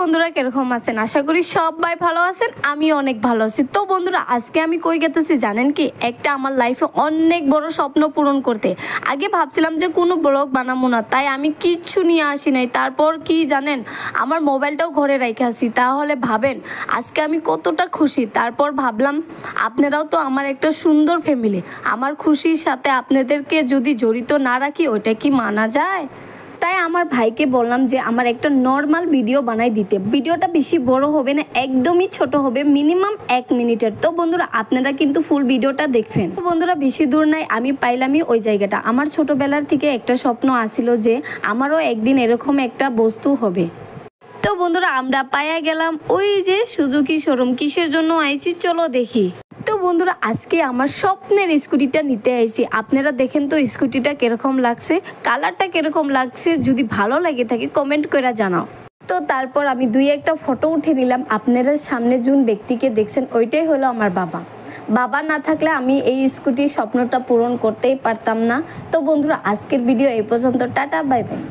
বন্ধুরা কিরকম আছেন? আশা করি সবাই ভালো আছেন। আমি অনেক ভালো আছি। তো বন্ধুরা আজকে আমি কই গেতেছি জানেন কি? একটা আমার লাইফে অনেক বড় স্বপ্ন পূরণ করতে। আগে ভাবছিলাম যে কোনো ব্লগ বানাবো না, তাই আমি কিচ্ছু নিয়ে আসি নাই। তারপর কি জানেন, আমার মোবাইলটাও ঘরে রেখে আসি। তাহলে ভাবেন আজকে আমি কতটা খুশি। তারপর ভাবলাম আপনারাও তো আমার একটা সুন্দর ফ্যামিলি, আমার খুশির সাথে আপনাদেরকে যদি জড়িত না রাখি ওইটা কি মানা যায়? তাই আমার ভাইকে বললাম যে আমার একটা নর্মাল ভিডিও বানাই দিতে। ভিডিওটা বেশি বড় হবে না, একদমই ছোট হবে, মিনিমাম 1 মিনিটের। তো বন্ধুরা আপনারা কিন্তু ফুল ভিডিওটা দেখবেন। তো বন্ধুরা বেশি দূর নাই, আমি পাইলামই ওই জায়গাটা। আমার ছোটবেলার থেকে একটা স্বপ্ন আসিল যে আমারও একদিন এরকম একটা বস্তু হবে। তো বন্ধুরা আমরা পাইয়া গেলাম ওই যে সুজুকি শোরুম। কিসের জন্য আইছি চলো দেখি। তো বন্ধুরা আজকে আমার স্বপ্নের স্কুটিটা নিতে আইছি। আপনারা দেখেন তো স্কুটিটা কিরকম লাগছে, কালারটা কিরকম লাগছে, যদি ভালো লাগে থাকে কমেন্ট করে জানাও। তো তারপর আমি দুই একটা ফটো উঠে নিলাম। আপনারা সামনে যোন ব্যক্তিকে দেখছেন ওইটাই হলো আমার বাবা। বাবা না থাকলে আমি এই স্কুটির স্বপ্নটা পূরণ করতেই পারতাম না। তো বন্ধুরা আজকের ভিডিও এই পর্যন্ত। Tata bye bye.